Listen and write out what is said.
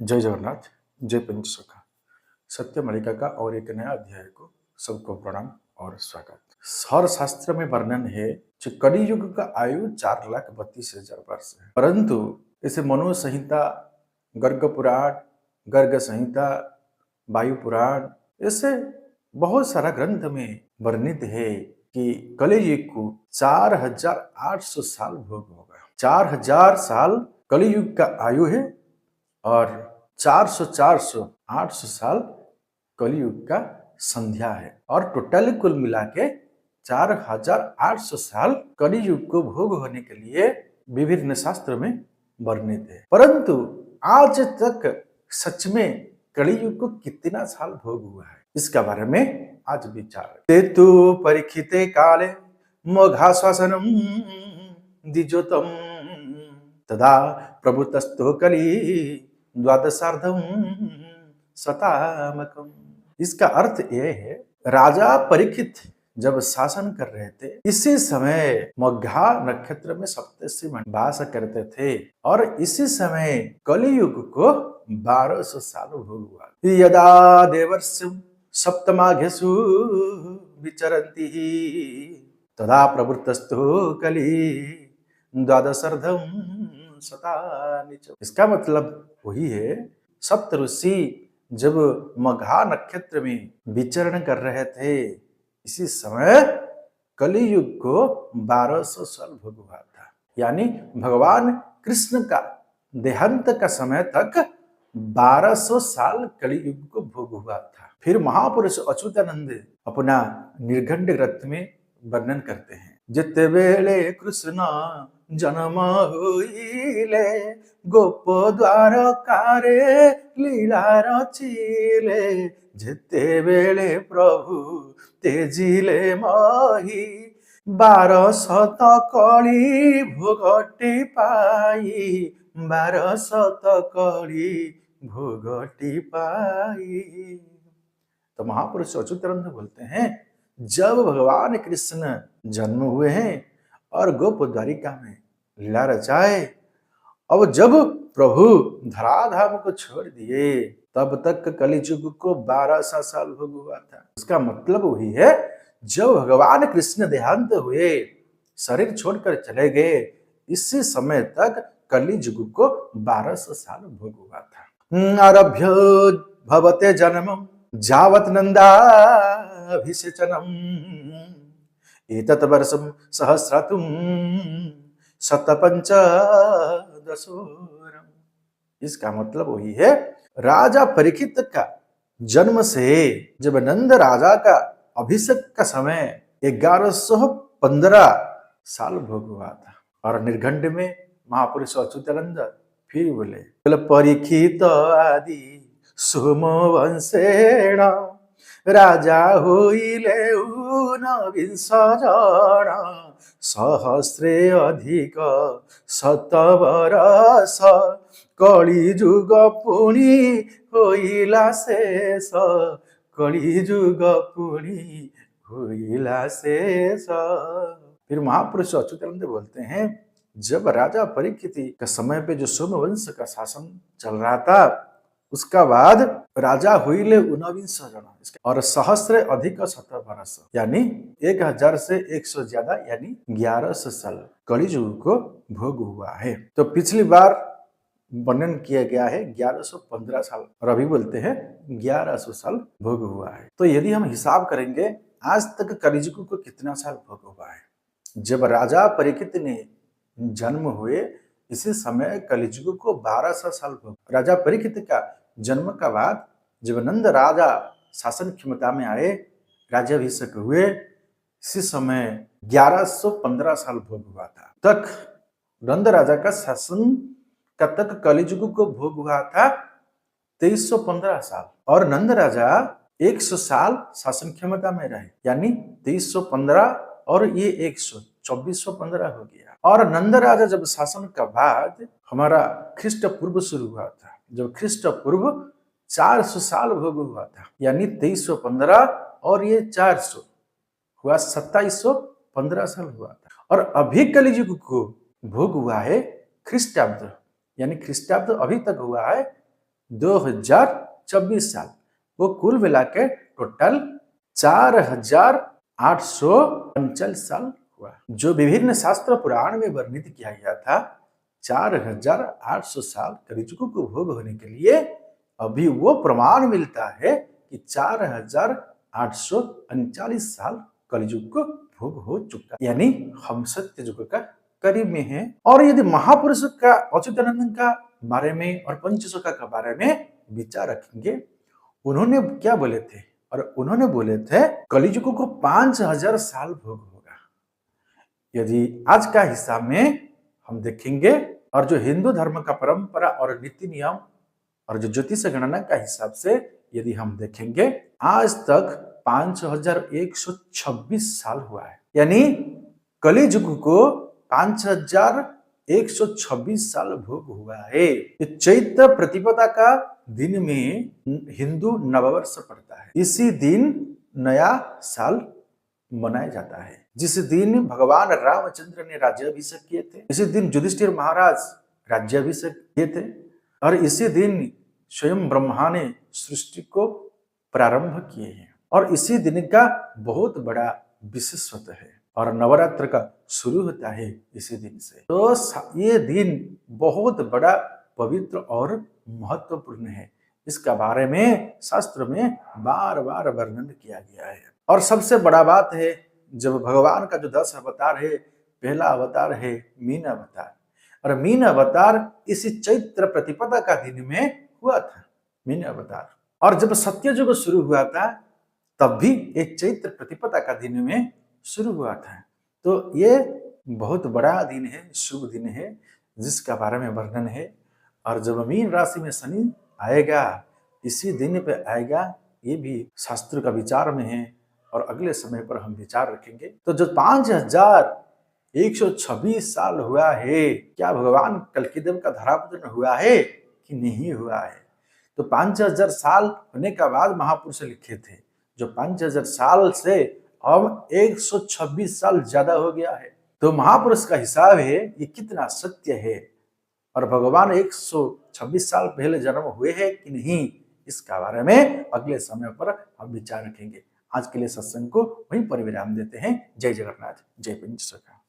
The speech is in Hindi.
जय जगन्नाथ। जय पंचसखा। सत्य मालिका का और एक नया अध्याय को सबको प्रणाम और स्वागत। हर शास्त्र में वर्णन है कि कलि युग का आयु 4,32,000 वर्ष है, परंतु इसे मनु संहिता, गर्ग पुराण, गर्ग संहिता, वायु पुराण, ऐसे बहुत सारा ग्रंथ में वर्णित है कि कलि युग को 4,800 साल भोग होगा। 4,000 साल कलि युग का आयु है और 400 साल कलयुग का संध्या है और टोटल कुल मिला के 4,800 साल कलयुग को भोग होने के लिए विभिन्न शास्त्र में वर्णित है। परंतु आज तक सच में कलयुग को कितना साल भोग हुआ है, इसका बारे में आज विचार। तेतु परीक्षिते काले मोघाश्वासनम द्विजोतम तदा प्रभुतस्थो कलि द्वादशार्धम शतामकम। इसका अर्थ यह है, राजा परीक्षित जब शासन कर रहे थे, इसी समय मघा नक्षत्र में सप्तर्षि वास करते थे और इसी समय कलियुग को 1200 साल भोग हुआ। यदा देवर्षि सप्तमाघ्यसु विचरन्ति तदा प्रवृत्तस्थो कलि द्वादशार्धम शतानि। इसका मतलब वही है, सप्त ऋषि जब मघा नक्षत्र में विचरण कर रहे थे, इसी समय कलियुग को 1200 साल भोग हुआ था। यानी भगवान कृष्ण का देहांत का समय तक 1200 साल कलियुग को भोग हुआ था। फिर महापुरुष अच्युतानंद अपना निर्घंट ग्रंथ में वर्णन करते हैं, जिते वेले कृष्ण जन्म होइले गोप द्वार कारे लीला रचिले, जेते बेले प्रभु तेजिले मही 1200 कली भोगटी पाई, 1200 कली भोगटी पाई। तो महापुरुष अच्युतानंद बोलते हैं, जब भगवान कृष्ण जन्म हुए हैं और गोप द्वारिका में लीला रचाए, अब जब प्रभु धराधाम को छोड़ दिए, तब तक कलियुग को 1200 साल भोग हुआ था। उसका मतलब वही है, जब भगवान कृष्ण देहांत हुए, शरीर छोड़कर चले गए, इसी समय तक कलियुग को 1200 साल भोग हुआ था। आरभ्य भवते जन्मम जावत नंदाभिषेचनम एतत् वर्षम सहस्रतुम शतपंचदशोरम। इसका मतलब वही है, राजा परीक्षित का जन्म से जब नंद राजा का अभिषेक का समय 1115 साल भोग हुआ था। और निर्घंट में महापुरुष अच्युतानंद फिर बोले, परीक्षित आदि सोमवंशेण राजा होइले ऊनविंश जन, सहस्रे अधिक शतवर्ष कलियुग पुनि होइला शेष, कलियुग पुनि होइला शेष। फिर महापुरुष अच्युतानंद बोलते हैं, जब राजा परीक्षित का समय पे जो सोमवंश का शासन चल रहा था, उसका बाद राजा हुईले ऊनविंश जन और सहस्र अधिक शतवर्ष, यानी 1000 से 100 ज्यादा, यानी 1100 साल कलियुग को भोग हुआ है। तो पिछली बार वर्णन किया गया है 1115 साल और अभी बोलते हैं 1100 साल भोग हुआ है। तो यदि हम हिसाब करेंगे, आज तक कलियुग को कितना साल भोग हुआ है? जब राजा परीक्षित ने जन्म हुए, इसी समय कलियुग को 1200 साल भोग। राजा परीक्षित का जन्म का बाद जब नंद राजा शासन क्षमता में आए, राज्याभिषेक हुए, इसी समय 1115 साल भोग हुआ था। तक नंद राजा का शासन का तक कलियुग को भोग हुआ था 2315 साल और नंद राजा 100 साल शासन क्षमता में रहे, यानी 2315 और ये 100 2415 हो गया। और नंद राजा जब शासन का बाद हमारा ख्रीष्ट पूर्व शुरू हुआ था, जब ख्रीष्ट पूर्व 400 साल भोग हुआ था, यानी 2315 और ये 400 हुआ 2715 साल हुआ था। और अभी कलियुग को भोग हुआ है ख्रीष्टाब्द, यानी ख्रीष्टाब्द अभी तक हुआ है 2024 साल। वो कुल मिला के टोटल 4839 साल हुआ, जो विभिन्न शास्त्र पुराण में वर्णित किया गया था। 4800 साल कलियुग को भोग होने के लिए अभी वो प्रमाण मिलता है कि 4839 साल कलियुग को भोग हो चुका, यानी हम सत्य युग का करीब में है। और यदि महापुरुष का अच्युतानंद का बारे में और पंचसखा के बारे में विचार रखेंगे, उन्होंने क्या बोले थे? और उन्होंने बोले थे कलियुग को 5000 साल भोग होगा। यदि आज का हिसाब में हम देखेंगे और जो हिंदू धर्म का परंपरा और नीति नियम और जो ज्योतिष गणना का हिसाब से यदि हम देखेंगे, आज तक 5126 साल हुआ है, यानी कलियुग को 5126 साल भोग हुआ है। चैत्र प्रतिपदा का दिन में हिंदू नववर्ष पड़ता है। इसी दिन नया साल मनाया जाता है, जिस दिन भगवान रामचंद्र ने राज्याभिषेक किए थे। इसी दिन युधिष्ठिर महाराज राज्याभिषेक किए थे और इसी दिन स्वयं ब्रह्मा ने सृष्टि को प्रारंभ किए हैं। और इसी दिन का बहुत बड़ा विशेषत्व है और नवरात्र का शुरू होता है इसी दिन से। तो ये दिन बहुत बड़ा पवित्र और महत्वपूर्ण है। इसका बारे में शास्त्र में बार बार वर्णन किया गया है। और सबसे बड़ा बात है, जब भगवान का जो 10 अवतार है, पहला अवतार है मीन अवतार, और मीन अवतार इसी चैत्र प्रतिपदा का दिन में हुआ था, मीन अवतार। और जब सत्ययुग शुरू हुआ था तब भी एक चैत्र प्रतिपदा का दिन में शुरू हुआ था। तो ये बहुत बड़ा दिन है, शुभ दिन है, जिसका बारे में वर्णन है। और जब मीन राशि में शनि आएगा, इसी दिन पे आएगा, ये भी शास्त्र का विचार में है और अगले समय पर हम विचार रखेंगे। तो जो 5126 साल हुआ है, क्या भगवान कल्किदेव का धरापतन हुआ है कि नहीं हुआ है? तो 5000 साल होने के बाद महापुरुष लिखे थे, जो 5000 साल से अब 126 साल ज्यादा हो गया है। तो महापुरुष का हिसाब है ये कितना सत्य है, और भगवान 126 साल पहले जन्म हुए हैं कि नहीं, इसका बारे में अगले समय पर हम विचार रखेंगे। आज के लिए सत्संग को वहीं पर विराम देते हैं। जय जगन्नाथ, जय पंचसखा।